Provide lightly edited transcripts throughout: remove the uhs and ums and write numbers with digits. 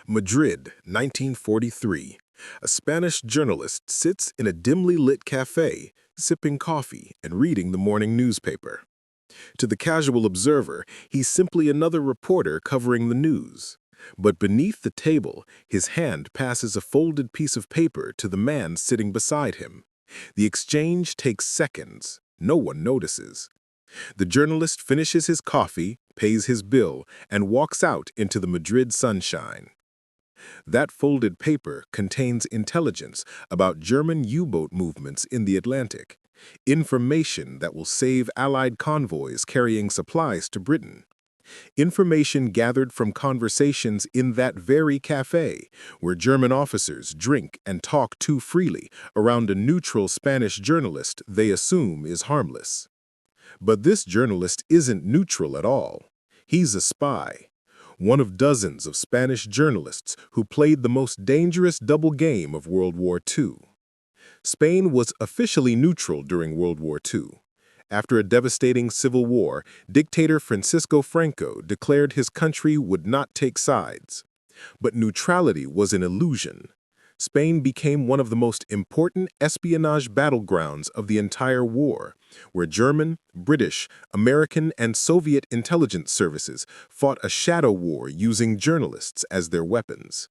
Madrid, 1943. A Spanish journalist sits in a dimly lit cafe, sipping coffee and reading the morning newspaper. To the casual observer, he's simply another reporter covering the news. But beneath the table, his hand passes a folded piece of paper to the man sitting beside him. The exchange takes seconds. No one notices. The journalist finishes his coffee, pays his bill, and walks out into the Madrid sunshine. That folded paper contains intelligence about German U-boat movements in the Atlantic, information that will save Allied convoys carrying supplies to Britain, information gathered from conversations in that very cafe where German officers drink and talk too freely around a neutral Spanish journalist they assume is harmless. But this journalist isn't neutral at all. He's a spy. One of dozens of Spanish journalists who played the most dangerous double game of World War II. Spain was officially neutral during World War II. After a devastating civil war, dictator Francisco Franco declared his country would not take sides. But neutrality was an illusion. Spain became one of the most important espionage battlegrounds of the entire war, where German, British, American, and Soviet intelligence services fought a shadow war using journalists as their weapons.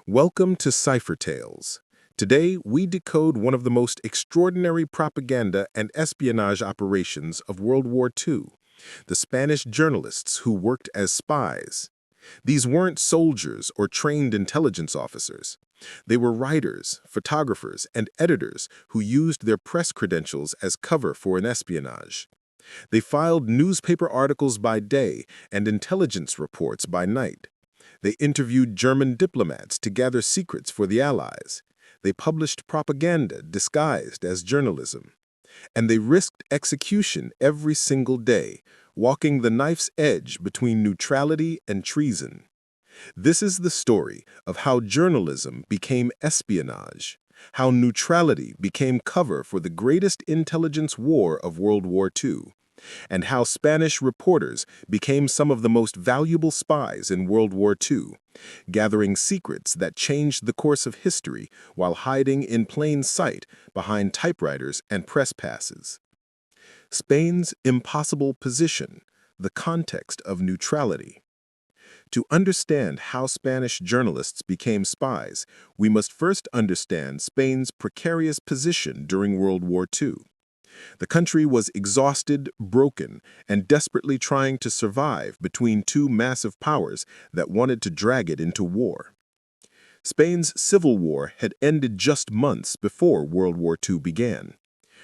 Welcome to Cipher Tales. Today, we decode one of the most extraordinary propaganda and espionage operations of World War II, the Spanish journalists who worked as spies. These weren't soldiers or trained intelligence officers. They were writers, photographers, and editors who used their press credentials as cover for an espionage. They filed newspaper articles by day and intelligence reports by night. They interviewed German diplomats to gather secrets for the Allies. They published propaganda disguised as journalism. And they risked execution every single day, walking the knife's edge between neutrality and treason. This is the story of how journalism became espionage, how neutrality became cover for the greatest intelligence war of World War II, and how Spanish reporters became some of the most valuable spies in World War II, gathering secrets that changed the course of history while hiding in plain sight behind typewriters and press passes. Spain's impossible position, the context of neutrality. To understand how Spanish journalists became spies, we must first understand Spain's precarious position during World War II. The country was exhausted, broken, and desperately trying to survive between two massive powers that wanted to drag it into war. Spain's civil war had ended just months before World War II began.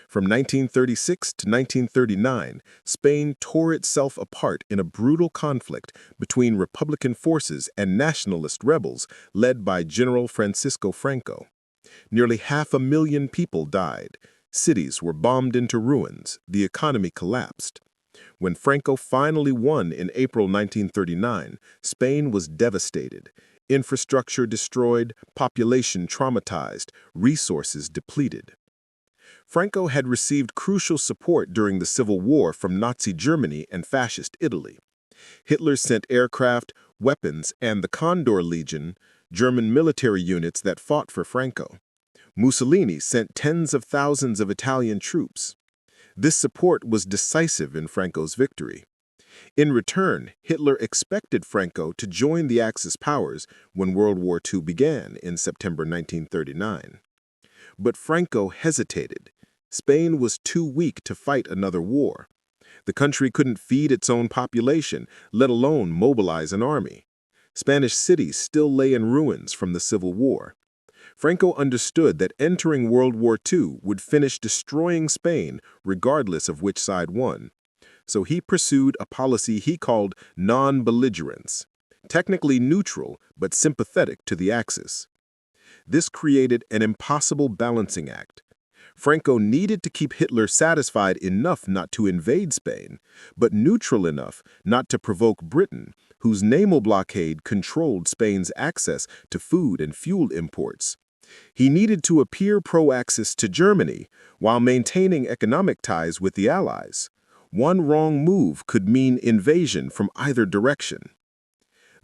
From 1936 to 1939, Spain tore itself apart in a brutal conflict between Republican forces and nationalist rebels led by General Francisco Franco. Nearly 500,000 people died. Cities were bombed into ruins. The economy collapsed. When Franco finally won in April 1939, Spain was devastated. Infrastructure destroyed, population traumatized, resources depleted. Franco had received crucial support during the Civil War from Nazi Germany and Fascist Italy. Hitler sent aircraft, weapons, and the Condor Legion, German military units that fought for Franco. Mussolini sent tens of thousands of Italian troops. This support was decisive in Franco's victory. In return, Hitler expected Franco to join the Axis powers when World War II began in September 1939. But Franco hesitated. Spain was too weak to fight another war. The country couldn't feed its own population, let alone mobilize an army. Spanish cities still lay in ruins from the Civil War. Franco understood that entering World War II would finish destroying Spain regardless of which side won. So he pursued a policy he called non-belligerence, technically neutral but sympathetic to the Axis. This created an impossible balancing act. Franco needed to keep Hitler satisfied enough not to invade Spain, but neutral enough not to provoke Britain, whose naval blockade controlled Spain's access to food and fuel imports. He needed to appear pro-Axis to Germany while maintaining economic ties with the Allies. One wrong move could mean invasion from either direction.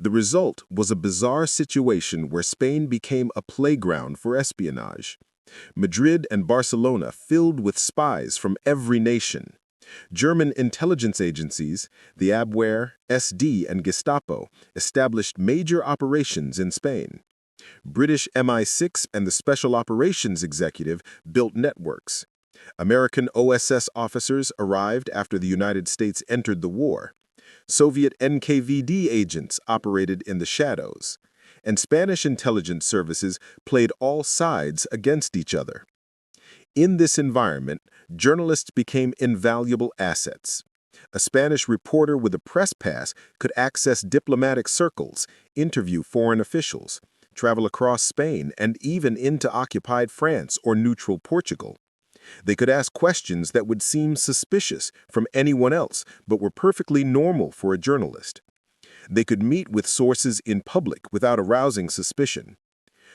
The result was a bizarre situation where Spain became a playground for espionage. Madrid and Barcelona filled with spies from every nation. German intelligence agencies, the Abwehr, SD, and Gestapo, established major operations in Spain. British MI6 and the Special Operations Executive built networks. American OSS officers arrived after the United States entered the war. Soviet NKVD agents operated in the shadows. And Spanish intelligence services played all sides against each other. In this environment, journalists became invaluable assets. A Spanish reporter with a press pass could access diplomatic circles, interview foreign officials, travel across Spain and even into occupied France or neutral Portugal. They could ask questions that would seem suspicious from anyone else, but were perfectly normal for a journalist. They could meet with sources in public without arousing suspicion.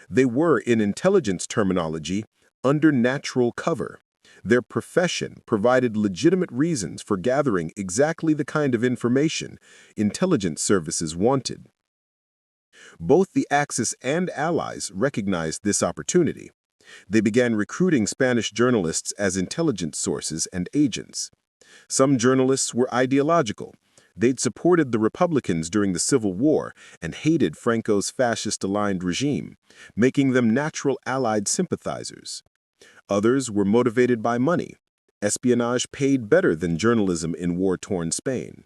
They were, in intelligence terminology, under natural cover. Their profession provided legitimate reasons for gathering exactly the kind of information intelligence services wanted. Both the Axis and Allies recognized this opportunity. They began recruiting Spanish journalists as intelligence sources and agents. Some journalists were ideological. They'd supported the Republicans during the Civil War and hated Franco's fascist-aligned regime, making them natural Allied sympathizers. Others were motivated by money. Espionage paid better than journalism in war-torn Spain.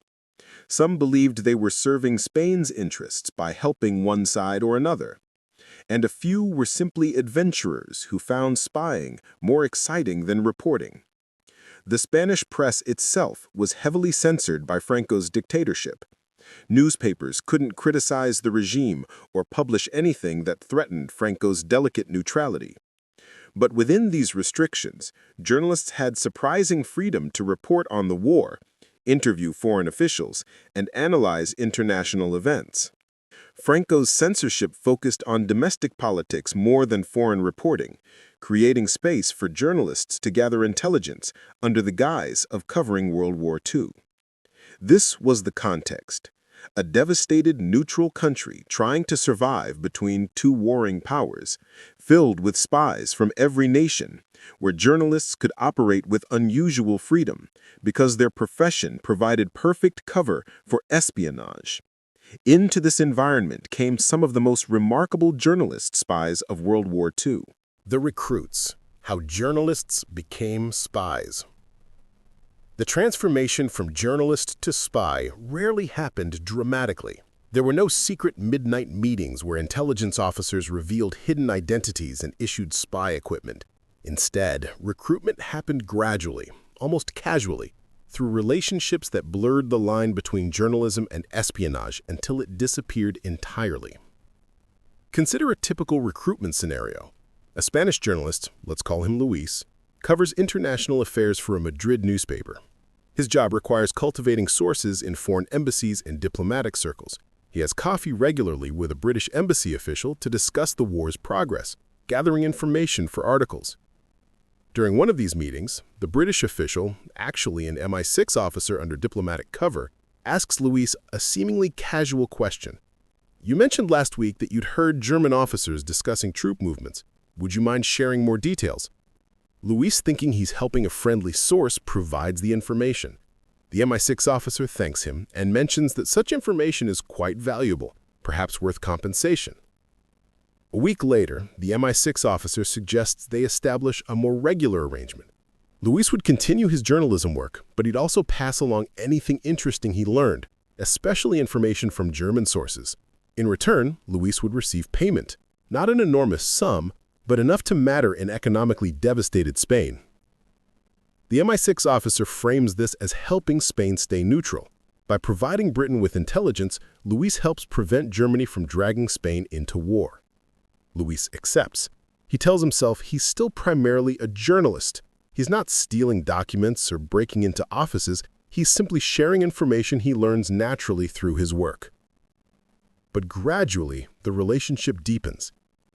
Some believed they were serving Spain's interests by helping one side or another. And a few were simply adventurers who found spying more exciting than reporting. The Spanish press itself was heavily censored by Franco's dictatorship. Newspapers couldn't criticize the regime or publish anything that threatened Franco's delicate neutrality. But within these restrictions, journalists had surprising freedom to report on the war, interview foreign officials, and analyze international events. Franco's censorship focused on domestic politics more than foreign reporting, creating space for journalists to gather intelligence under the guise of covering World War II. This was the context: a devastated neutral country trying to survive between two warring powers, filled with spies from every nation, where journalists could operate with unusual freedom because their profession provided perfect cover for espionage. Into this environment came some of the most remarkable journalist spies of World War II. The recruits: how journalists became spies. The transformation from journalist to spy rarely happened dramatically. There were no secret midnight meetings where intelligence officers revealed hidden identities and issued spy equipment. Instead, recruitment happened gradually, almost casually, through relationships that blurred the line between journalism and espionage until it disappeared entirely. Consider a typical recruitment scenario. A Spanish journalist, let's call him Luis, covers international affairs for a Madrid newspaper. His job requires cultivating sources in foreign embassies and diplomatic circles. He has coffee regularly with a British embassy official to discuss the war's progress, gathering information for articles. During one of these meetings, the British official, actually an MI6 officer under diplomatic cover, asks Luis a seemingly casual question. "You mentioned last week that you'd heard German officers discussing troop movements. Would you mind sharing more details?" Luis, thinking he's helping a friendly source, provides the information. The MI6 officer thanks him and mentions that such information is quite valuable, perhaps worth compensation. A week later, the MI6 officer suggests they establish a more regular arrangement. Luis would continue his journalism work, but he'd also pass along anything interesting he learned, especially information from German sources. In return, Luis would receive payment, not an enormous sum, but enough to matter in economically devastated Spain. The MI6 officer frames this as helping Spain stay neutral. By providing Britain with intelligence, Luis helps prevent Germany from dragging Spain into war. Luis accepts. He tells himself he's still primarily a journalist. He's not stealing documents or breaking into offices. He's simply sharing information he learns naturally through his work. But gradually, the relationship deepens.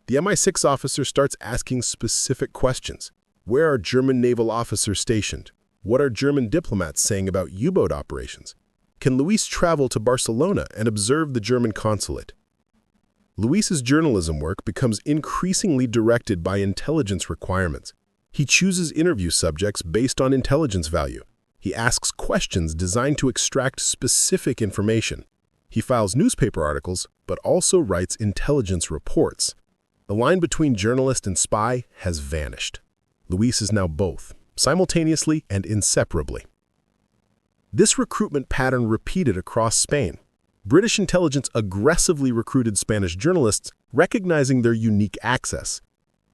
The MI6 officer starts asking specific questions. Where are German naval officers stationed? What are German diplomats saying about U-boat operations? Can Luis travel to Barcelona and observe the German consulate? Luis's journalism work becomes increasingly directed by intelligence requirements. He chooses interview subjects based on intelligence value. He asks questions designed to extract specific information. He files newspaper articles, but also writes intelligence reports. The line between journalist and spy has vanished. Luis is now both, simultaneously and inseparably. This recruitment pattern repeated across Spain. British intelligence aggressively recruited Spanish journalists, recognizing their unique access.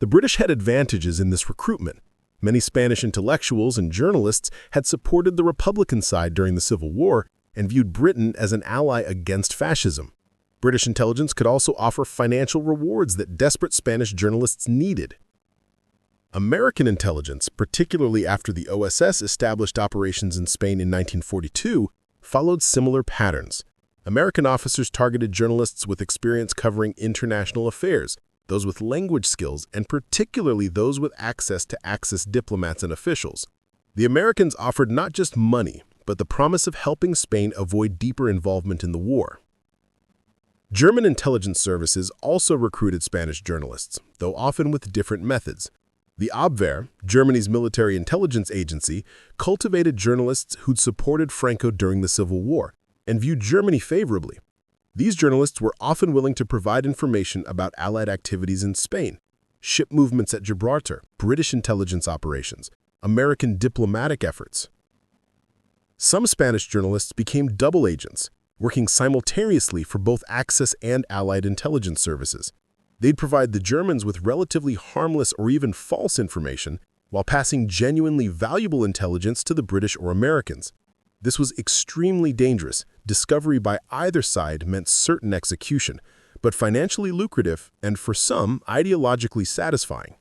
The British had advantages in this recruitment. Many Spanish intellectuals and journalists had supported the Republican side during the Civil War and viewed Britain as an ally against fascism. British intelligence could also offer financial rewards that desperate Spanish journalists needed. American intelligence, particularly after the OSS established operations in Spain in 1942, followed similar patterns. American officers targeted journalists with experience covering international affairs, those with language skills, and particularly those with access to diplomats and officials. The Americans offered not just money, but the promise of helping Spain avoid deeper involvement in the war. German intelligence services also recruited Spanish journalists, though often with different methods. The Abwehr, Germany's military intelligence agency, cultivated journalists who'd supported Franco during the Civil War and viewed Germany favorably. These journalists were often willing to provide information about Allied activities in Spain, ship movements at Gibraltar, British intelligence operations, American diplomatic efforts. Some Spanish journalists became double agents, working simultaneously for both Axis and Allied intelligence services. They'd provide the Germans with relatively harmless or even false information while passing genuinely valuable intelligence to the British or Americans. This was extremely dangerous. Discovery by either side meant certain execution, but financially lucrative and, for some, ideologically satisfying.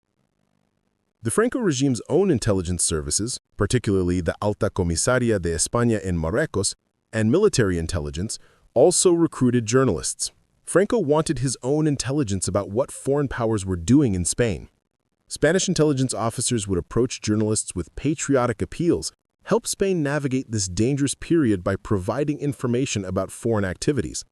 The Franco regime's own intelligence services, particularly the Alta Comisaría de España en Marruecos, and military intelligence, also recruited journalists. Franco wanted his own intelligence about what foreign powers were doing in Spain. Spanish intelligence officers would approach journalists with patriotic appeals, help Spain navigate this dangerous period by providing information about foreign activities.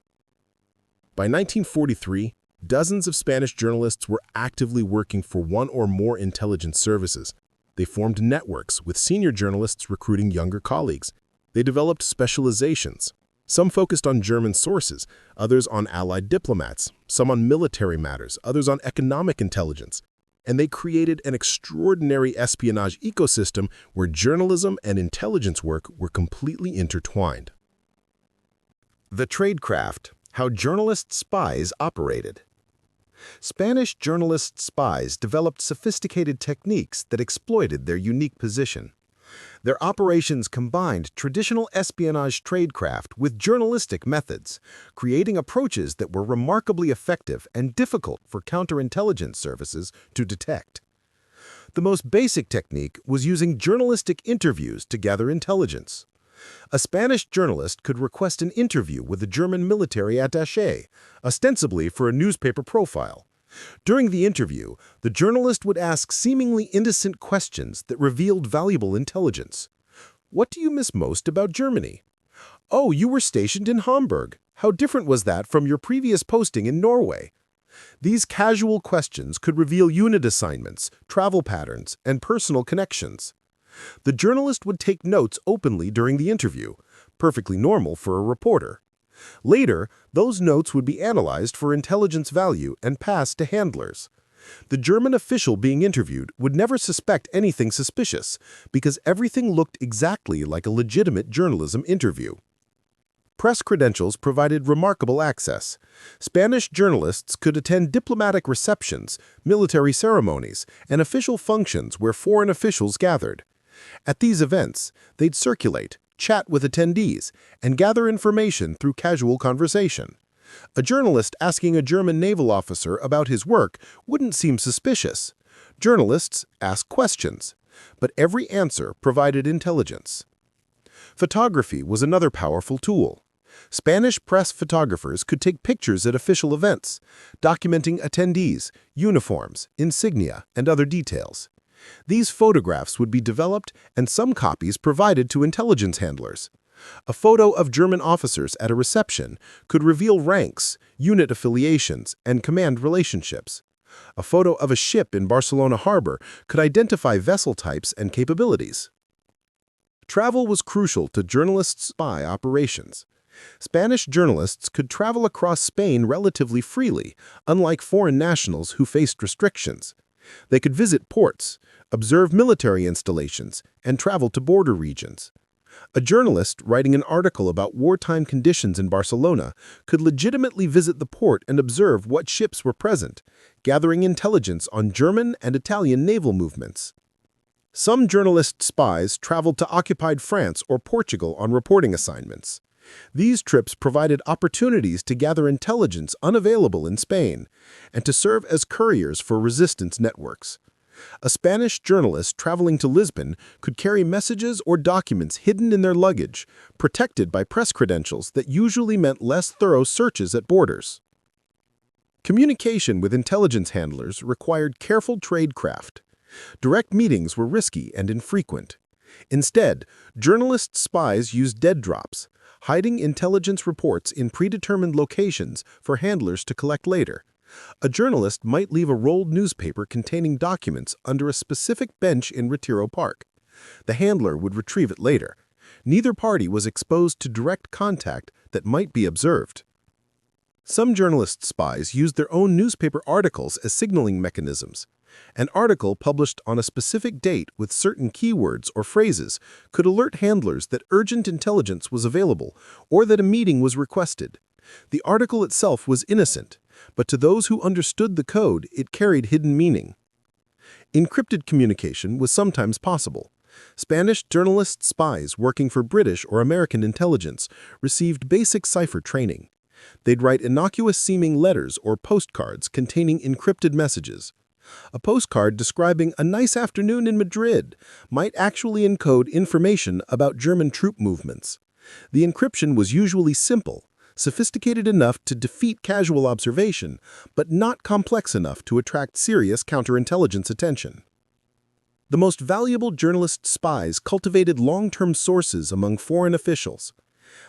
By 1943, dozens of Spanish journalists were actively working for one or more intelligence services. They formed networks with senior journalists recruiting younger colleagues. They developed specializations. Some focused on German sources, others on Allied diplomats, some on military matters, others on economic intelligence. And they created an extraordinary espionage ecosystem where journalism and intelligence work were completely intertwined. The Tradecraft: How Journalist Spies Operated. Spanish journalist spies developed sophisticated techniques that exploited their unique position. Their operations combined traditional espionage tradecraft with journalistic methods, creating approaches that were remarkably effective and difficult for counterintelligence services to detect. The most basic technique was using journalistic interviews to gather intelligence. A Spanish journalist could request an interview with a German military attaché, ostensibly for a newspaper profile. During the interview, the journalist would ask seemingly innocent questions that revealed valuable intelligence. What do you miss most about Germany? Oh, you were stationed in Hamburg. How different was that from your previous posting in Norway? These casual questions could reveal unit assignments, travel patterns, and personal connections. The journalist would take notes openly during the interview, perfectly normal for a reporter. Later, those notes would be analyzed for intelligence value and passed to handlers. The German official being interviewed would never suspect anything suspicious because everything looked exactly like a legitimate journalism interview. Press credentials provided remarkable access. Spanish journalists could attend diplomatic receptions, military ceremonies, and official functions where foreign officials gathered. At these events, they'd circulate, chat with attendees, and gather information through casual conversation. A journalist asking a German naval officer about his work wouldn't seem suspicious. Journalists ask questions, but every answer provided intelligence. Photography was another powerful tool. Spanish press photographers could take pictures at official events, documenting attendees, uniforms, insignia, and other details. These photographs would be developed and some copies provided to intelligence handlers. A photo of German officers at a reception could reveal ranks, unit affiliations, and command relationships. A photo of a ship in Barcelona harbor could identify vessel types and capabilities. Travel was crucial to journalists' spy operations. Spanish journalists could travel across Spain relatively freely, unlike foreign nationals who faced restrictions. They could visit ports, observe military installations, and travel to border regions. A journalist writing an article about wartime conditions in Barcelona could legitimately visit the port and observe what ships were present, gathering intelligence on German and Italian naval movements. Some journalist spies traveled to occupied France or Portugal on reporting assignments. These trips provided opportunities to gather intelligence unavailable in Spain and to serve as couriers for resistance networks. A Spanish journalist traveling to Lisbon could carry messages or documents hidden in their luggage, protected by press credentials that usually meant less thorough searches at borders. Communication with intelligence handlers required careful tradecraft. Direct meetings were risky and infrequent. Instead, journalist spies used dead drops, hiding intelligence reports in predetermined locations for handlers to collect later. A journalist might leave a rolled newspaper containing documents under a specific bench in Retiro Park. The handler would retrieve it later. Neither party was exposed to direct contact that might be observed. Some journalist spies used their own newspaper articles as signaling mechanisms. An article published on a specific date with certain keywords or phrases could alert handlers that urgent intelligence was available or that a meeting was requested. The article itself was innocent, but to those who understood the code, it carried hidden meaning. Encrypted communication was sometimes possible. Spanish journalist spies working for British or American intelligence received basic cipher training. They'd write innocuous-seeming letters or postcards containing encrypted messages. A postcard describing a nice afternoon in Madrid might actually encode information about German troop movements. The encryption was usually simple, sophisticated enough to defeat casual observation, but not complex enough to attract serious counterintelligence attention. The most valuable journalist spies cultivated long-term sources among foreign officials.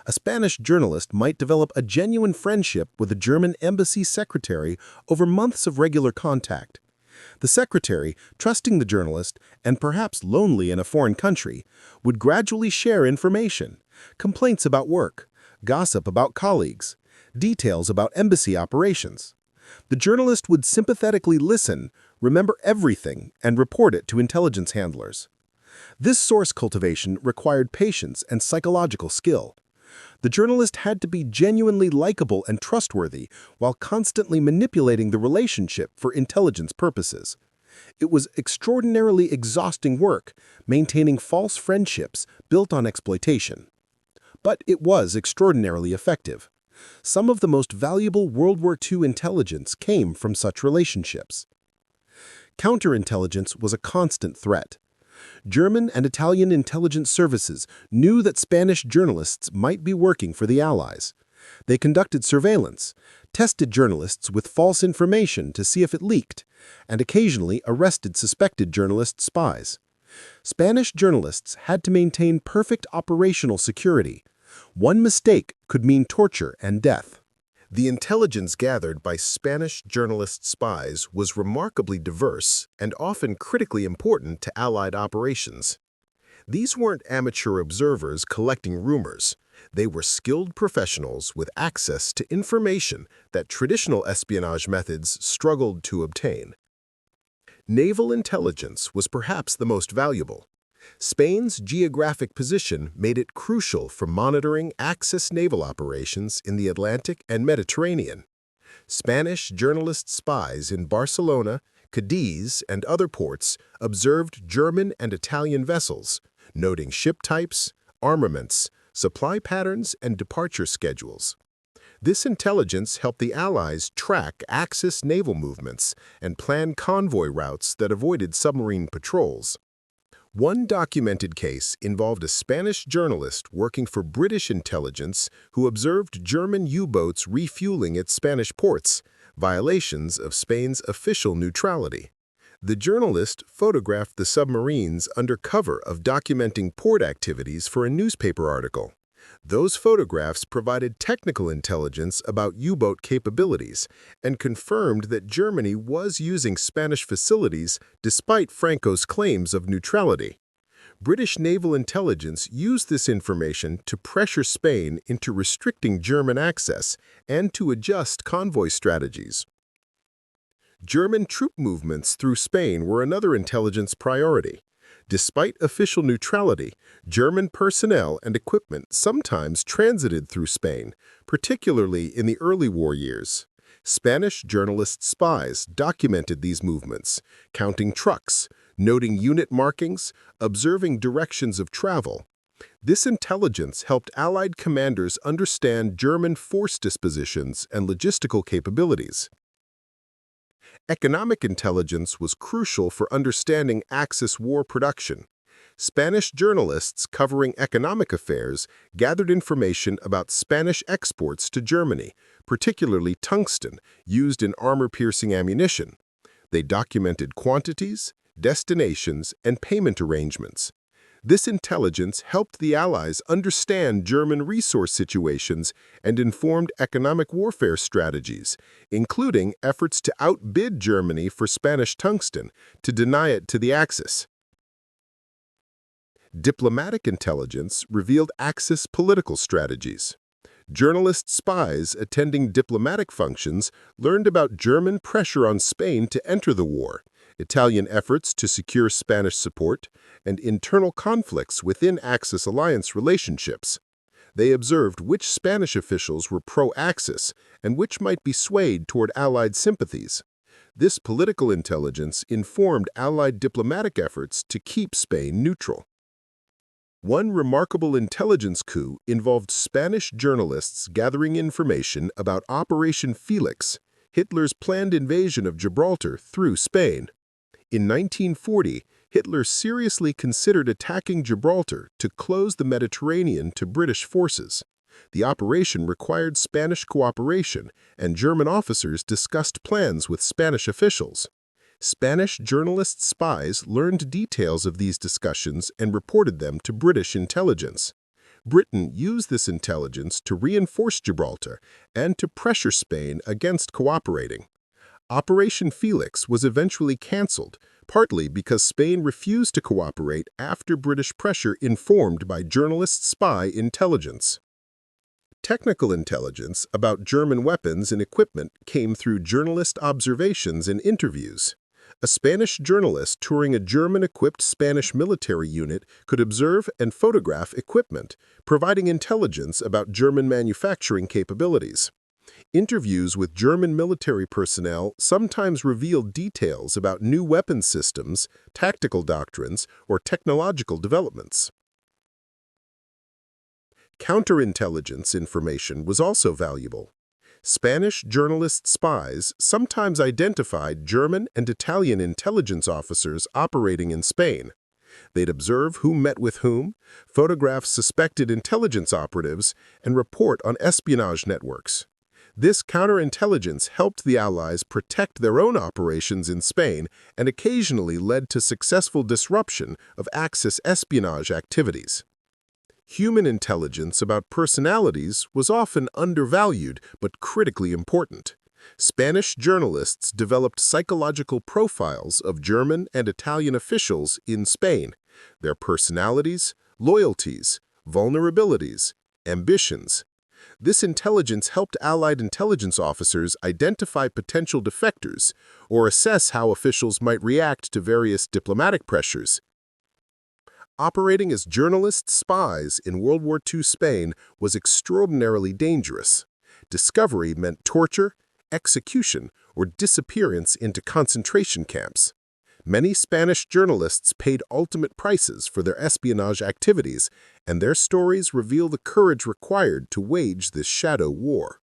A Spanish journalist might develop a genuine friendship with a German embassy secretary over months of regular contact. The secretary, trusting the journalist and perhaps lonely in a foreign country, would gradually share information, complaints about work, gossip about colleagues, details about embassy operations. The journalist would sympathetically listen, remember everything, and report it to intelligence handlers. This source cultivation required patience and psychological skill. The journalist had to be genuinely likable and trustworthy while constantly manipulating the relationship for intelligence purposes. It was extraordinarily exhausting work, maintaining false friendships built on exploitation. But it was extraordinarily effective. Some of the most valuable World War II intelligence came from such relationships. Counterintelligence was a constant threat. German and Italian intelligence services knew that Spanish journalists might be working for the Allies. They conducted surveillance, tested journalists with false information to see if it leaked, and occasionally arrested suspected journalist spies. Spanish journalists had to maintain perfect operational security. One mistake could mean torture and death. The intelligence gathered by Spanish journalist spies was remarkably diverse and often critically important to Allied operations. These weren't amateur observers collecting rumors. They were skilled professionals with access to information that traditional espionage methods struggled to obtain. Naval intelligence was perhaps the most valuable. Spain's geographic position made it crucial for monitoring Axis naval operations in the Atlantic and Mediterranean. Spanish journalist spies in Barcelona, Cadiz, and other ports observed German and Italian vessels, noting ship types, armaments, supply patterns, and departure schedules. This intelligence helped the Allies track Axis naval movements and plan convoy routes that avoided submarine patrols. One documented case involved a Spanish journalist working for British intelligence who observed German U-boats refueling at Spanish ports, violations of Spain's official neutrality. The journalist photographed the submarines under cover of documenting port activities for a newspaper article. Those photographs provided technical intelligence about U-boat capabilities and confirmed that Germany was using Spanish facilities despite Franco's claims of neutrality. British naval intelligence used this information to pressure Spain into restricting German access and to adjust convoy strategies. German troop movements through Spain were another intelligence priority. Despite official neutrality, German personnel and equipment sometimes transited through Spain, particularly in the early war years. Spanish journalist spies documented these movements, counting trucks, noting unit markings, observing directions of travel. This intelligence helped Allied commanders understand German force dispositions and logistical capabilities. Economic intelligence was crucial for understanding Axis war production. Spanish journalists covering economic affairs gathered information about Spanish exports to Germany, particularly tungsten, used in armor-piercing ammunition. They documented quantities, destinations, and payment arrangements. This intelligence helped the Allies understand German resource situations and informed economic warfare strategies, including efforts to outbid Germany for Spanish tungsten to deny it to the Axis. Diplomatic intelligence revealed Axis political strategies. Journalist spies attending diplomatic functions learned about German pressure on Spain to enter the war, Italian efforts to secure Spanish support, and internal conflicts within Axis alliance relationships. They observed which Spanish officials were pro-Axis and which might be swayed toward Allied sympathies. This political intelligence informed Allied diplomatic efforts to keep Spain neutral. One remarkable intelligence coup involved Spanish journalists gathering information about Operation Felix, Hitler's planned invasion of Gibraltar through Spain. In 1940, Hitler seriously considered attacking Gibraltar to close the Mediterranean to British forces. The operation required Spanish cooperation, and German officers discussed plans with Spanish officials. Spanish journalist spies learned details of these discussions and reported them to British intelligence. Britain used this intelligence to reinforce Gibraltar and to pressure Spain against cooperating. Operation Felix was eventually cancelled, partly because Spain refused to cooperate after British pressure informed by journalist spy intelligence. Technical intelligence about German weapons and equipment came through journalist observations and interviews. A Spanish journalist touring a German-equipped Spanish military unit could observe and photograph equipment, providing intelligence about German manufacturing capabilities. Interviews with German military personnel sometimes revealed details about new weapon systems, tactical doctrines, or technological developments. Counterintelligence information was also valuable. Spanish journalist spies sometimes identified German and Italian intelligence officers operating in Spain. They'd observe who met with whom, photograph suspected intelligence operatives, and report on espionage networks. This counterintelligence helped the Allies protect their own operations in Spain and occasionally led to successful disruption of Axis espionage activities. Human intelligence about personalities was often undervalued but critically important. Spanish journalists developed psychological profiles of German and Italian officials in Spain, their personalities, loyalties, vulnerabilities, ambitions. This intelligence helped Allied intelligence officers identify potential defectors or assess how officials might react to various diplomatic pressures. Operating as journalist spies in World War II Spain was extraordinarily dangerous. Discovery meant torture, execution, or disappearance into concentration camps. Many Spanish journalists paid ultimate prices for their espionage activities, and their stories reveal the courage required to wage this shadow war.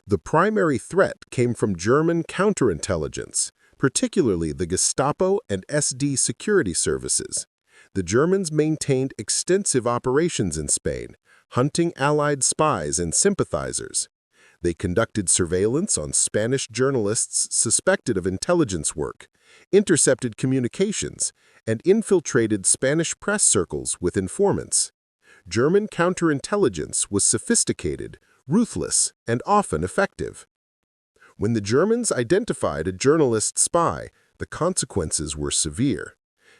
The primary threat came from German counterintelligence, particularly the Gestapo and SD security services. The Germans maintained extensive operations in Spain, hunting Allied spies and sympathizers. They conducted surveillance on Spanish journalists suspected of intelligence work, intercepted communications, and infiltrated Spanish press circles with informants. German counterintelligence was sophisticated, ruthless, and often effective. When the Germans identified a journalist spy, the consequences were severe.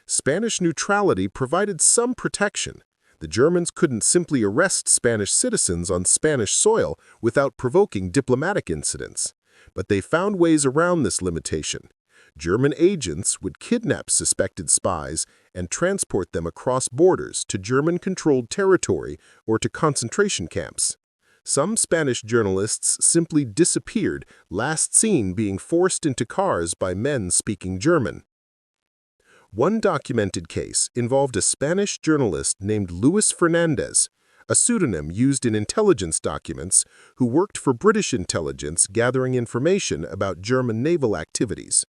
Spanish neutrality provided some protection. The Germans couldn't simply arrest Spanish citizens on Spanish soil without provoking diplomatic incidents. But they found ways around this limitation. German agents would kidnap suspected spies and transport them across borders to German-controlled territory or to concentration camps. Some Spanish journalists simply disappeared, last seen being forced into cars by men speaking German. One documented case involved a Spanish journalist named Luis Fernandez, a pseudonym used in intelligence documents, who worked for British intelligence gathering information about German naval activities.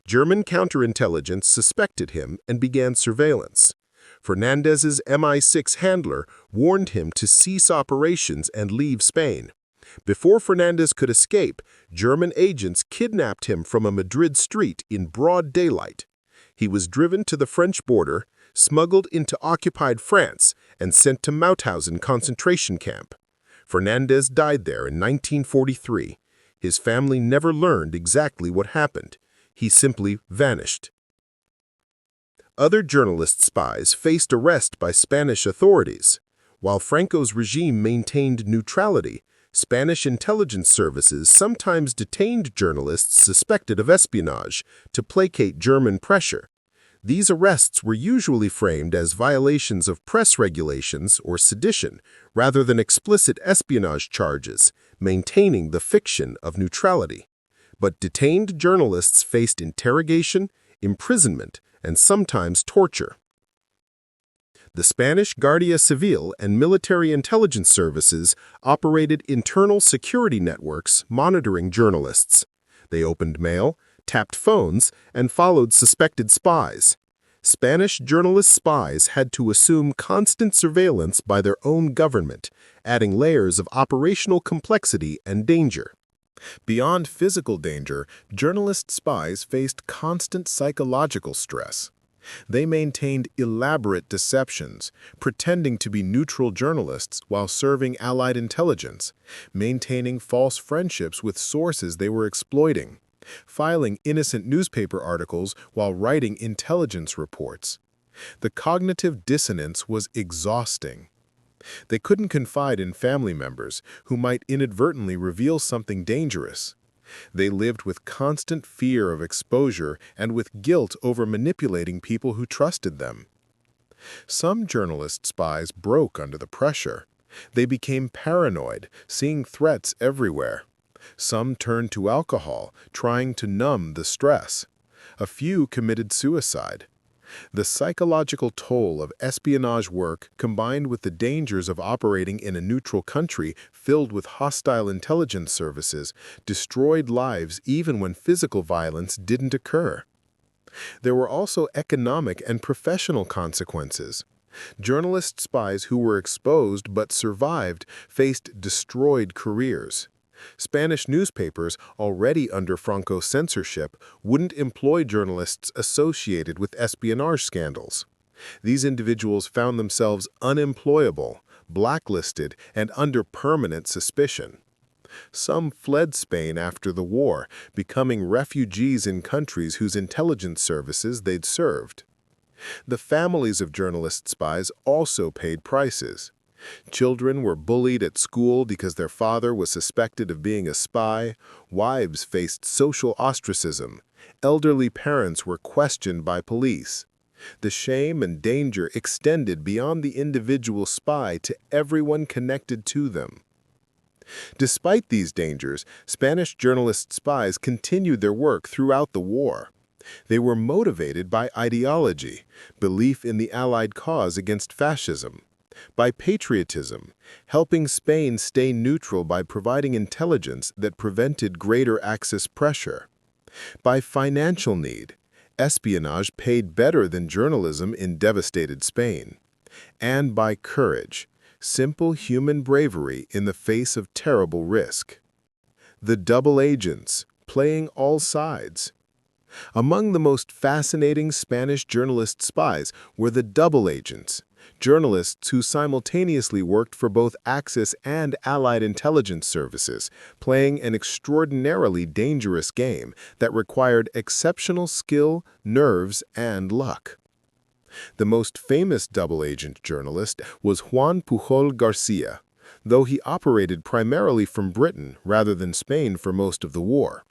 German counterintelligence suspected him and began surveillance. Fernandez's MI6 handler warned him to cease operations and leave Spain. Before Fernandez could escape, German agents kidnapped him from a Madrid street in broad daylight. He was driven to the French border, smuggled into occupied France, and sent to Mauthausen concentration camp. Fernandez died there in 1943. His family never learned exactly what happened. He simply vanished. Other journalist spies faced arrest by Spanish authorities. While Franco's regime maintained neutrality, Spanish intelligence services sometimes detained journalists suspected of espionage to placate German pressure. These arrests were usually framed as violations of press regulations or sedition, rather than explicit espionage charges, maintaining the fiction of neutrality. But detained journalists faced interrogation, imprisonment, and sometimes torture. The Spanish Guardia Civil and military intelligence services operated internal security networks monitoring journalists. They opened mail, tapped phones, and followed suspected spies. Spanish journalist spies had to assume constant surveillance by their own government, adding layers of operational complexity and danger. Beyond physical danger, journalist spies faced constant psychological stress. They maintained elaborate deceptions, pretending to be neutral journalists while serving Allied intelligence, maintaining false friendships with sources they were exploiting, filing innocent newspaper articles while writing intelligence reports. The cognitive dissonance was exhausting. They couldn't confide in family members who might inadvertently reveal something dangerous. They lived with constant fear of exposure and with guilt over manipulating people who trusted them. Some journalist spies broke under the pressure. They became paranoid, seeing threats everywhere. Some turned to alcohol, trying to numb the stress. A few committed suicide. The psychological toll of espionage work, combined with the dangers of operating in a neutral country filled with hostile intelligence services, destroyed lives even when physical violence didn't occur. There were also economic and professional consequences. Journalist spies who were exposed but survived faced destroyed careers. Spanish newspapers, already under Franco censorship, wouldn't employ journalists associated with espionage scandals. These individuals found themselves unemployable, blacklisted, and under permanent suspicion. Some fled Spain after the war, becoming refugees in countries whose intelligence services they'd served. The families of journalist spies also paid prices. Children were bullied at school because their father was suspected of being a spy, wives faced social ostracism, elderly parents were questioned by police. The shame and danger extended beyond the individual spy to everyone connected to them. Despite these dangers, Spanish journalist spies continued their work throughout the war. They were motivated by ideology, belief in the Allied cause against fascism, by patriotism, helping Spain stay neutral by providing intelligence that prevented greater Axis pressure, by financial need, espionage paid better than journalism in devastated Spain, and by courage, simple human bravery in the face of terrible risk. The double agents, playing all sides. Among the most fascinating Spanish journalist spies were the double agents, journalists who simultaneously worked for both Axis and Allied intelligence services, playing an extraordinarily dangerous game that required exceptional skill, nerves, and luck. The most famous double-agent journalist was Juan Pujol Garcia, though he operated primarily from Britain rather than Spain for most of the war.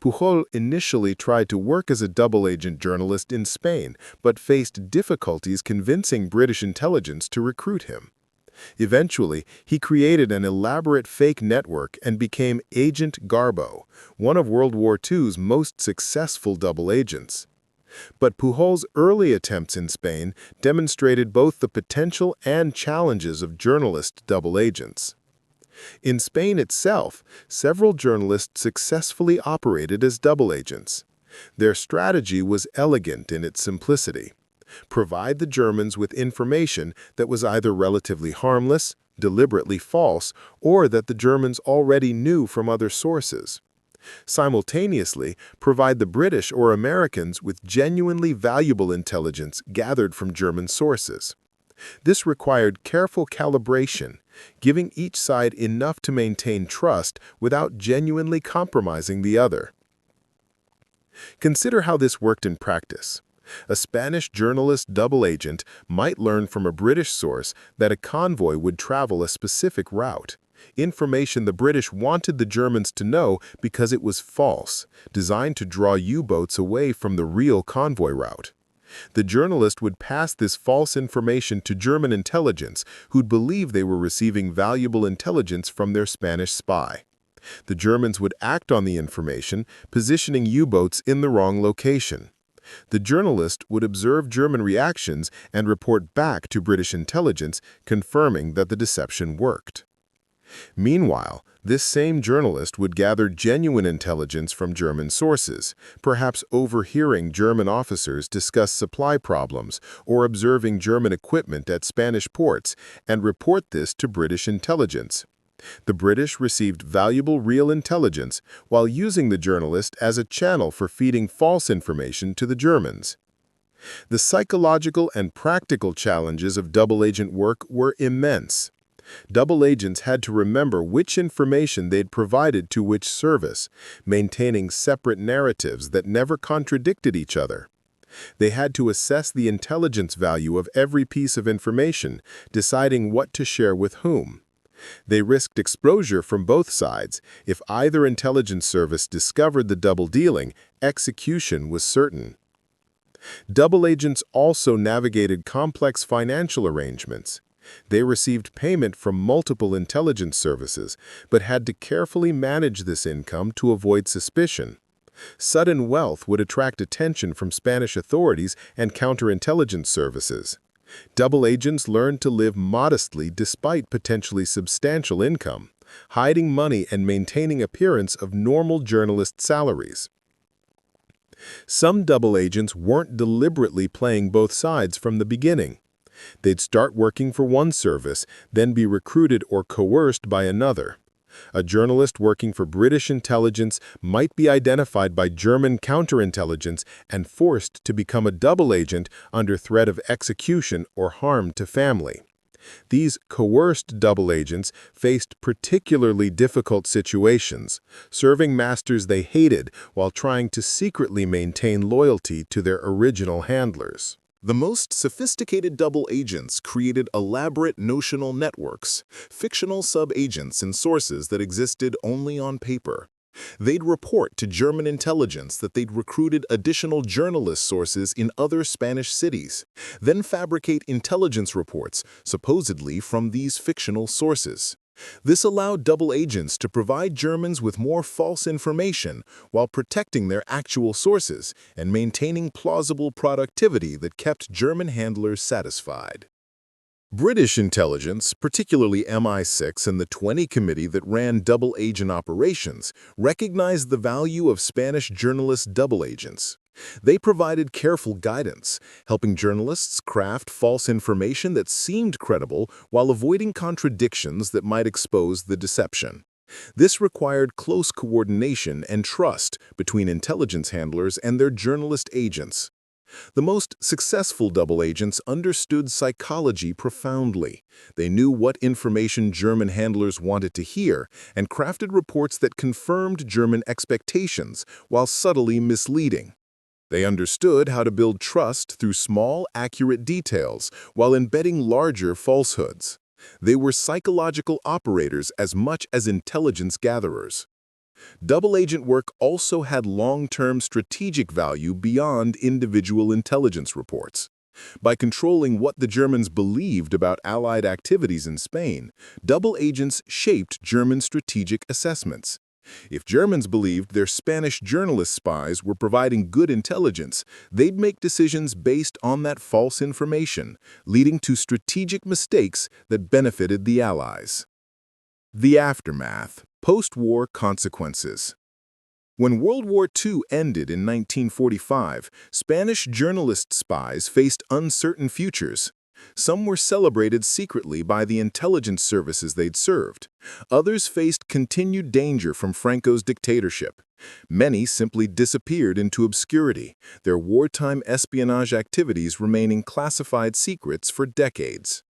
Pujol initially tried to work as a double-agent journalist in Spain, but faced difficulties convincing British intelligence to recruit him. Eventually, he created an elaborate fake network and became Agent Garbo, one of World War II's most successful double agents. But Pujol's early attempts in Spain demonstrated both the potential and challenges of journalist double agents. In Spain itself, several journalists successfully operated as double agents. Their strategy was elegant in its simplicity: provide the Germans with information that was either relatively harmless, deliberately false, or that the Germans already knew from other sources. Simultaneously, provide the British or Americans with genuinely valuable intelligence gathered from German sources. This required careful calibration, giving each side enough to maintain trust without genuinely compromising the other. Consider how this worked in practice. A Spanish journalist double agent might learn from a British source that a convoy would travel a specific route, information the British wanted the Germans to know because it was false, designed to draw U-boats away from the real convoy route. The journalist would pass this false information to German intelligence, who'd believe they were receiving valuable intelligence from their Spanish spy. The Germans would act on the information, positioning U-boats in the wrong location. The journalist would observe German reactions and report back to British intelligence, confirming that the deception worked. Meanwhile, this same journalist would gather genuine intelligence from German sources, perhaps overhearing German officers discuss supply problems or observing German equipment at Spanish ports, and report this to British intelligence. The British received valuable real intelligence while using the journalist as a channel for feeding false information to the Germans. The psychological and practical challenges of double-agent work were immense. Double agents had to remember which information they'd provided to which service, maintaining separate narratives that never contradicted each other. They had to assess the intelligence value of every piece of information, deciding what to share with whom. They risked exposure from both sides. If either intelligence service discovered the double dealing, execution was certain. Double agents also navigated complex financial arrangements. They received payment from multiple intelligence services, but had to carefully manage this income to avoid suspicion. Sudden wealth would attract attention from Spanish authorities and counterintelligence services. Double agents learned to live modestly despite potentially substantial income, hiding money and maintaining appearance of normal journalist salaries. Some double agents weren't deliberately playing both sides from the beginning. They'd start working for one service, then be recruited or coerced by another. A journalist working for British intelligence might be identified by German counterintelligence and forced to become a double agent under threat of execution or harm to family. These coerced double agents faced particularly difficult situations, serving masters they hated while trying to secretly maintain loyalty to their original handlers. The most sophisticated double agents created elaborate notional networks, fictional sub-agents and sources that existed only on paper. They'd report to German intelligence that they'd recruited additional journalist sources in other Spanish cities, then fabricate intelligence reports, supposedly from these fictional sources. This allowed double agents to provide Germans with more false information while protecting their actual sources and maintaining plausible productivity that kept German handlers satisfied. British intelligence, particularly MI6 and the 20 Committee that ran double agent operations, recognized the value of Spanish journalist double agents. They provided careful guidance, helping journalists craft false information that seemed credible while avoiding contradictions that might expose the deception. This required close coordination and trust between intelligence handlers and their journalist agents. The most successful double agents understood psychology profoundly. They knew what information German handlers wanted to hear and crafted reports that confirmed German expectations while subtly misleading. They understood how to build trust through small, accurate details while embedding larger falsehoods. They were psychological operators as much as intelligence gatherers. Double agent work also had long-term strategic value beyond individual intelligence reports. By controlling what the Germans believed about Allied activities in Spain, double agents shaped German strategic assessments. If Germans believed their Spanish journalist spies were providing good intelligence, they'd make decisions based on that false information, leading to strategic mistakes that benefited the Allies. The aftermath, post-war consequences. When World War II ended in 1945, Spanish journalist spies faced uncertain futures. Some were celebrated secretly by the intelligence services they'd served. Others faced continued danger from Franco's dictatorship. Many simply disappeared into obscurity, their wartime espionage activities remaining classified secrets for decades.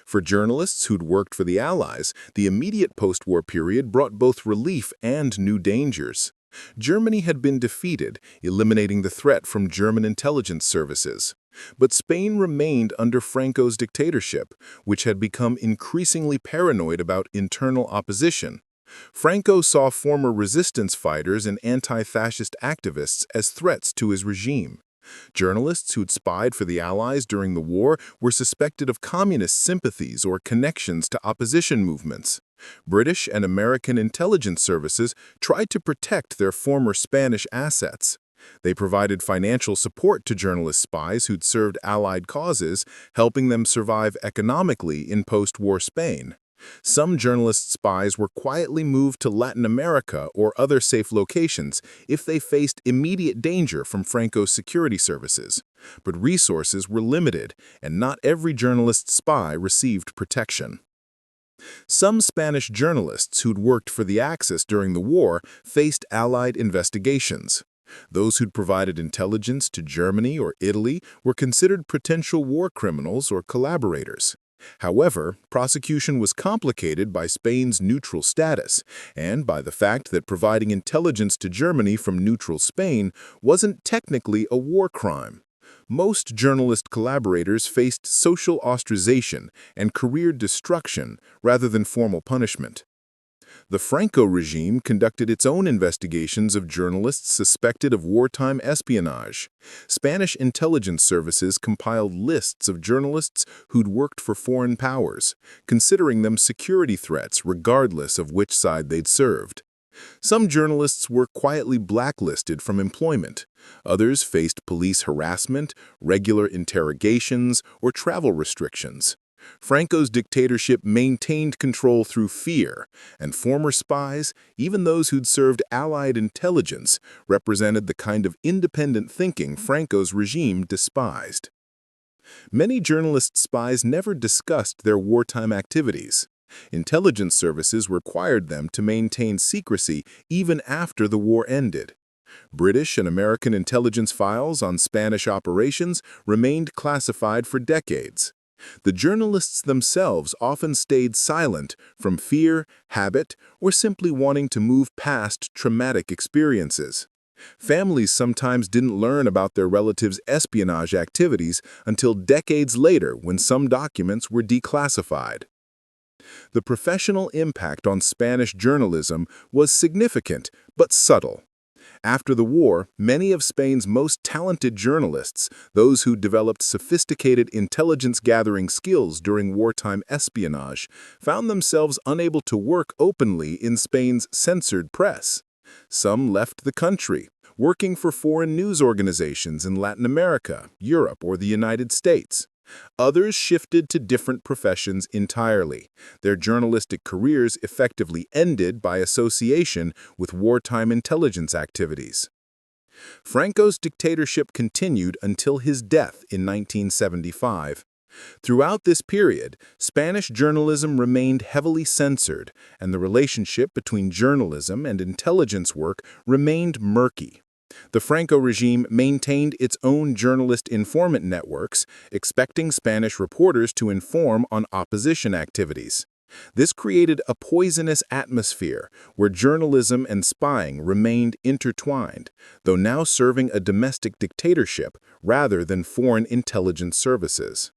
For journalists who'd worked for the Allies, the immediate post-war period brought both relief and new dangers. Germany had been defeated, eliminating the threat from German intelligence services. But Spain remained under Franco's dictatorship, which had become increasingly paranoid about internal opposition. Franco saw former resistance fighters and anti-fascist activists as threats to his regime. Journalists who'd spied for the Allies during the war were suspected of communist sympathies or connections to opposition movements. British and American intelligence services tried to protect their former Spanish assets. They provided financial support to journalist spies who'd served Allied causes, helping them survive economically in post-war Spain. Some journalist spies were quietly moved to Latin America or other safe locations if they faced immediate danger from Franco's security services. But resources were limited, and not every journalist spy received protection. Some Spanish journalists who'd worked for the Axis during the war faced Allied investigations. Those who'd provided intelligence to Germany or Italy were considered potential war criminals or collaborators. However, prosecution was complicated by Spain's neutral status and by the fact that providing intelligence to Germany from neutral Spain wasn't technically a war crime. Most journalist collaborators faced social ostracization and career destruction rather than formal punishment. The Franco regime conducted its own investigations of journalists suspected of wartime espionage. Spanish intelligence services compiled lists of journalists who'd worked for foreign powers, considering them security threats regardless of which side they'd served. Some journalists were quietly blacklisted from employment. Others faced police harassment, regular interrogations, or travel restrictions. Franco's dictatorship maintained control through fear, and former spies, even those who'd served Allied intelligence, represented the kind of independent thinking Franco's regime despised. Many journalist spies never discussed their wartime activities. Intelligence services required them to maintain secrecy even after the war ended. British and American intelligence files on Spanish operations remained classified for decades. The journalists themselves often stayed silent from fear, habit, or simply wanting to move past traumatic experiences. Families sometimes didn't learn about their relatives' espionage activities until decades later when some documents were declassified. The professional impact on Spanish journalism was significant but subtle. After the war, many of Spain's most talented journalists, those who developed sophisticated intelligence-gathering skills during wartime espionage, found themselves unable to work openly in Spain's censored press. Some left the country, working for foreign news organizations in Latin America, Europe, or the United States. Others shifted to different professions entirely. Their journalistic careers effectively ended by association with wartime intelligence activities. Franco's dictatorship continued until his death in 1975. Throughout this period, Spanish journalism remained heavily censored, and the relationship between journalism and intelligence work remained murky. The Franco regime maintained its own journalist informant networks, expecting Spanish reporters to inform on opposition activities. This created a poisonous atmosphere where journalism and spying remained intertwined, though now serving a domestic dictatorship rather than foreign intelligence services.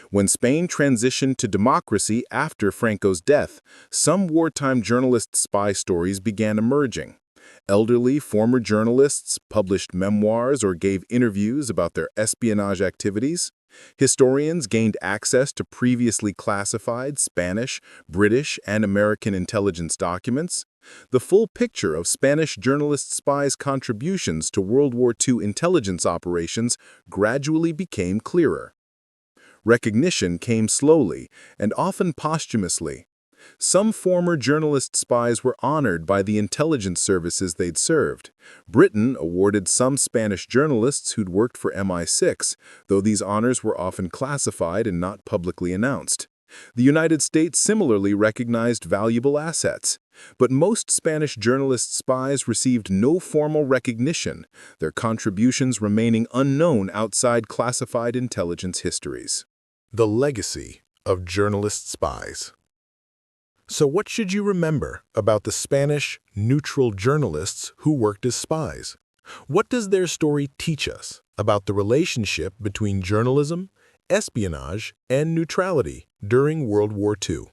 When Spain transitioned to democracy after Franco's death, some wartime journalist spy stories began emerging. Elderly former journalists published memoirs or gave interviews about their espionage activities. Historians gained access to previously classified Spanish, British, and American intelligence documents. The full picture of Spanish journalist spies' contributions to World War II intelligence operations gradually became clearer. Recognition came slowly and often posthumously. Some former journalist spies were honored by the intelligence services they'd served. Britain awarded some Spanish journalists who'd worked for MI6, though these honors were often classified and not publicly announced. The United States similarly recognized valuable assets. But most Spanish journalist spies received no formal recognition, their contributions remaining unknown outside classified intelligence histories. The legacy of journalist spies. So what should you remember about the Spanish neutral journalists who worked as spies? What does their story teach us about the relationship between journalism, espionage, and neutrality during World War II?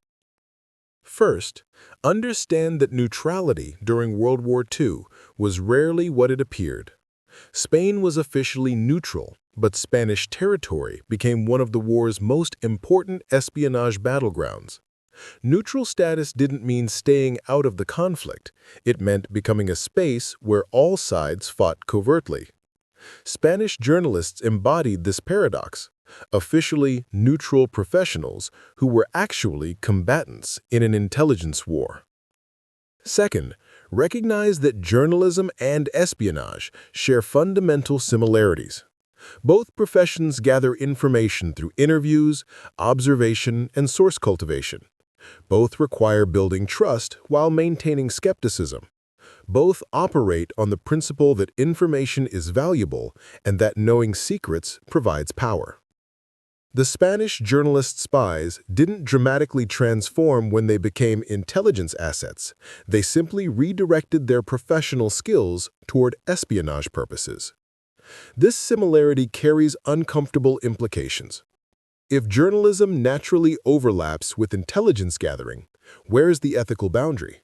First, understand that neutrality during World War II was rarely what it appeared. Spain was officially neutral, but Spanish territory became one of the war's most important espionage battlegrounds. Neutral status didn't mean staying out of the conflict. It meant becoming a space where all sides fought covertly. Spanish journalists embodied this paradox, officially neutral professionals who were actually combatants in an intelligence war. Second, recognize that journalism and espionage share fundamental similarities. Both professions gather information through interviews, observation, and source cultivation. Both require building trust while maintaining skepticism. Both operate on the principle that information is valuable and that knowing secrets provides power. The Spanish journalist spies didn't dramatically transform when they became intelligence assets. They simply redirected their professional skills toward espionage purposes. This similarity carries uncomfortable implications. If journalism naturally overlaps with intelligence gathering, where's the ethical boundary?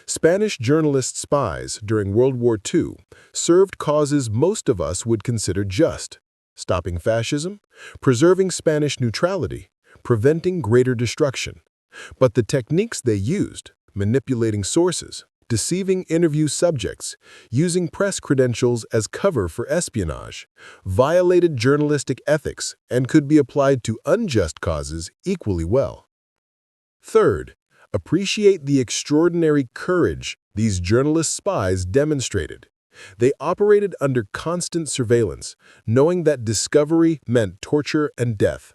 Spanish journalist spies during World War II served causes most of us would consider just: stopping fascism, preserving Spanish neutrality, preventing greater destruction. But the techniques they used, manipulating sources, deceiving interview subjects, using press credentials as cover for espionage, violated journalistic ethics and could be applied to unjust causes equally well. Third, appreciate the extraordinary courage these journalist spies demonstrated. They operated under constant surveillance, knowing that discovery meant torture and death.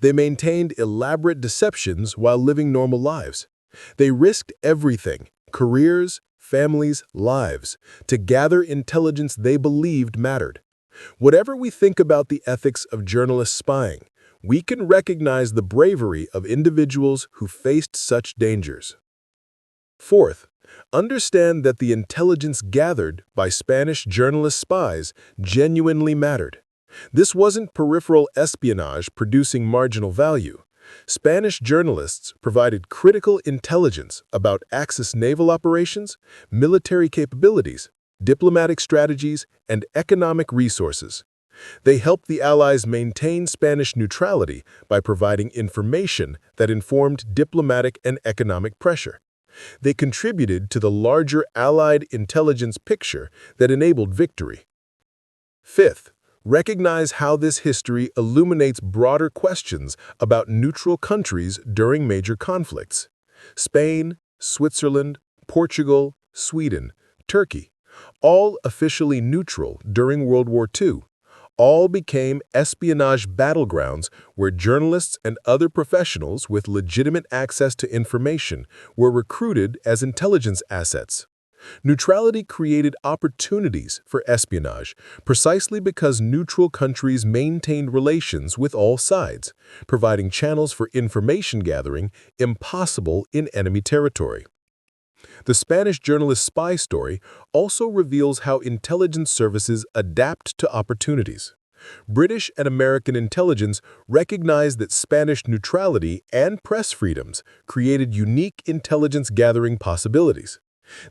They maintained elaborate deceptions while living normal lives. They risked everything: careers, families, lives, to gather intelligence they believed mattered. Whatever we think about the ethics of journalist spying, we can recognize the bravery of individuals who faced such dangers. Fourth, understand that the intelligence gathered by Spanish journalist spies genuinely mattered. This wasn't peripheral espionage producing marginal value. Spanish journalists provided critical intelligence about Axis naval operations, military capabilities, diplomatic strategies, and economic resources. They helped the Allies maintain Spanish neutrality by providing information that informed diplomatic and economic pressure. They contributed to the larger Allied intelligence picture that enabled victory. Fifth, recognize how this history illuminates broader questions about neutral countries during major conflicts. Spain, Switzerland, Portugal, Sweden, Turkey, all officially neutral during World War II, all became espionage battlegrounds where journalists and other professionals with legitimate access to information were recruited as intelligence assets. Neutrality created opportunities for espionage, precisely because neutral countries maintained relations with all sides, providing channels for information gathering impossible in enemy territory. The Spanish journalist spy story also reveals how intelligence services adapt to opportunities. British and American intelligence recognized that Spanish neutrality and press freedoms created unique intelligence gathering possibilities.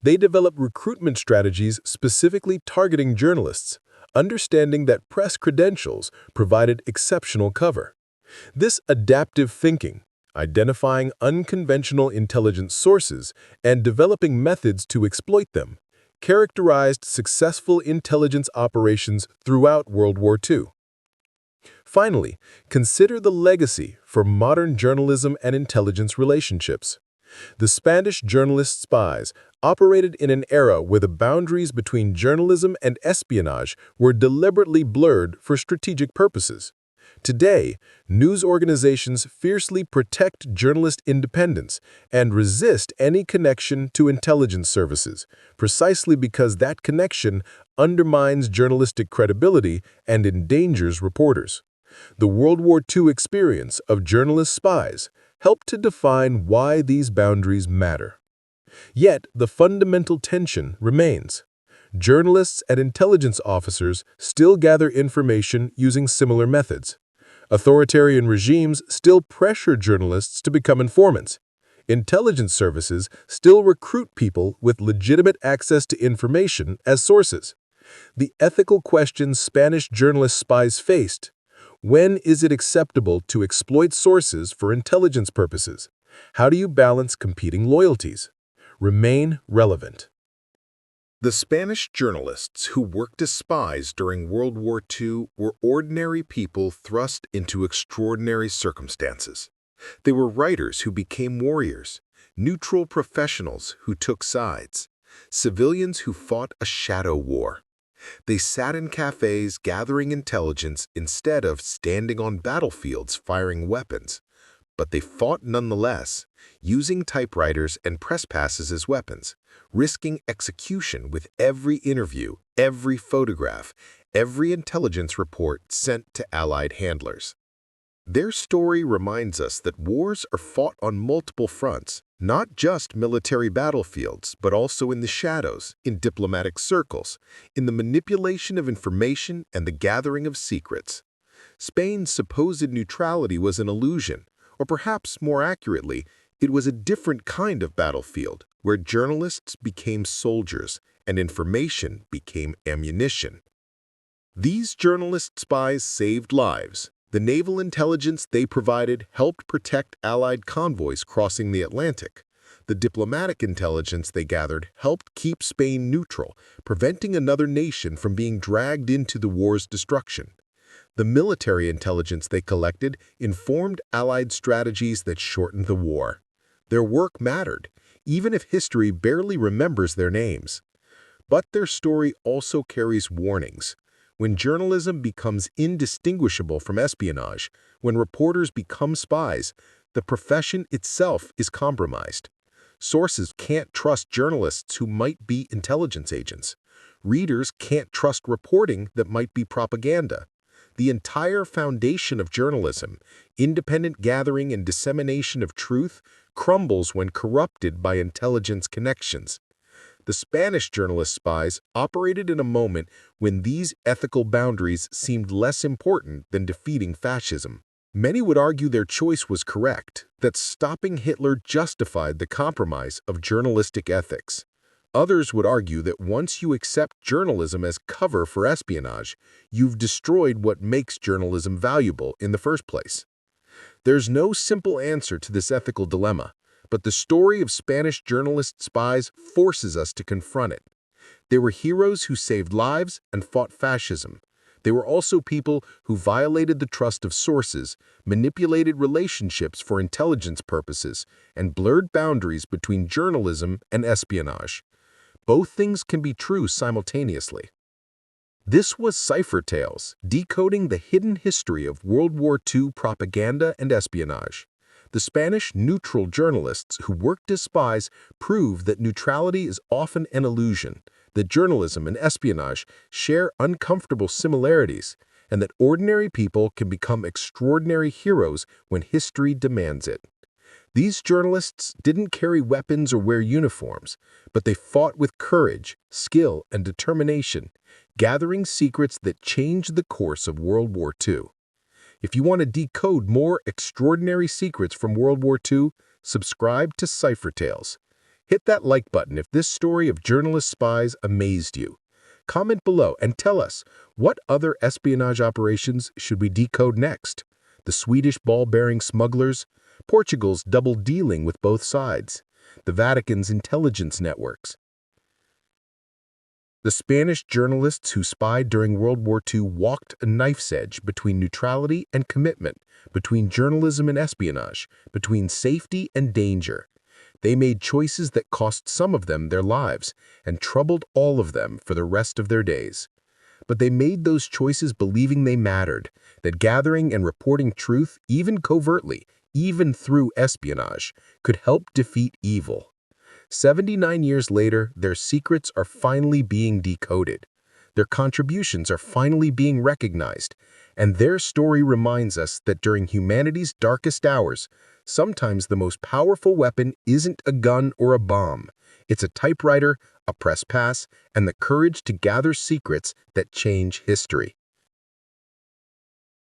They developed recruitment strategies specifically targeting journalists, understanding that press credentials provided exceptional cover. This adaptive thinking, identifying unconventional intelligence sources and developing methods to exploit them, characterized successful intelligence operations throughout World War II. Finally, consider the legacy for modern journalism and intelligence relationships. The Spanish journalist spies operated in an era where the boundaries between journalism and espionage were deliberately blurred for strategic purposes. Today, news organizations fiercely protect journalist independence and resist any connection to intelligence services, precisely because that connection undermines journalistic credibility and endangers reporters. The World War II experience of journalist spies helped to define why these boundaries matter. Yet, the fundamental tension remains. Journalists and intelligence officers still gather information using similar methods. Authoritarian regimes still pressure journalists to become informants. Intelligence services still recruit people with legitimate access to information as sources. The ethical questions Spanish journalist spies faced: when is it acceptable to exploit sources for intelligence purposes? How do you balance competing loyalties? Remain relevant. The Spanish journalists who worked as spies during World War II were ordinary people thrust into extraordinary circumstances. They were writers who became warriors, neutral professionals who took sides, civilians who fought a shadow war. They sat in cafés gathering intelligence instead of standing on battlefields firing weapons. But they fought nonetheless, using typewriters and press passes as weapons, risking execution with every interview, every photograph, every intelligence report sent to Allied handlers. Their story reminds us that wars are fought on multiple fronts, not just military battlefields, but also in the shadows, in diplomatic circles, in the manipulation of information and the gathering of secrets. Spain's supposed neutrality was an illusion, or perhaps more accurately, it was a different kind of battlefield where journalists became soldiers and information became ammunition. These journalist spies saved lives. The naval intelligence they provided helped protect Allied convoys crossing the Atlantic. The diplomatic intelligence they gathered helped keep Spain neutral, preventing another nation from being dragged into the war's destruction. The military intelligence they collected informed Allied strategies that shortened the war. Their work mattered, even if history barely remembers their names. But their story also carries warnings. When journalism becomes indistinguishable from espionage, when reporters become spies, the profession itself is compromised. Sources can't trust journalists who might be intelligence agents. Readers can't trust reporting that might be propaganda. The entire foundation of journalism, independent gathering and dissemination of truth, crumbles when corrupted by intelligence connections. The Spanish journalist spies operated in a moment when these ethical boundaries seemed less important than defeating fascism. Many would argue their choice was correct, that stopping Hitler justified the compromise of journalistic ethics. Others would argue that once you accept journalism as cover for espionage, you've destroyed what makes journalism valuable in the first place. There's no simple answer to this ethical dilemma, but the story of Spanish journalist spies forces us to confront it. They were heroes who saved lives and fought fascism. They were also people who violated the trust of sources, manipulated relationships for intelligence purposes, and blurred boundaries between journalism and espionage. Both things can be true simultaneously. This was Cipher Tales, decoding the hidden history of World War II propaganda and espionage. The Spanish neutral journalists who worked as spies prove that neutrality is often an illusion, that journalism and espionage share uncomfortable similarities, and that ordinary people can become extraordinary heroes when history demands it. These journalists didn't carry weapons or wear uniforms, but they fought with courage, skill, and determination, gathering secrets that changed the course of World War II. If you want to decode more extraordinary secrets from World War II, subscribe to Cipher Tales. Hit that like button if this story of journalist spies amazed you. Comment below and tell us, what other espionage operations should we decode next? The Swedish ball-bearing smugglers, Portugal's double-dealing with both sides, the Vatican's intelligence networks. The Spanish journalists who spied during World War II walked a knife's edge between neutrality and commitment, between journalism and espionage, between safety and danger. They made choices that cost some of them their lives and troubled all of them for the rest of their days. But they made those choices believing they mattered, that gathering and reporting truth, even covertly, even through espionage, could help defeat evil. 79 years later, their secrets are finally being decoded. Their contributions are finally being recognized, and their story reminds us that during humanity's darkest hours, sometimes the most powerful weapon isn't a gun or a bomb. It's a typewriter, a press pass, and the courage to gather secrets that change history.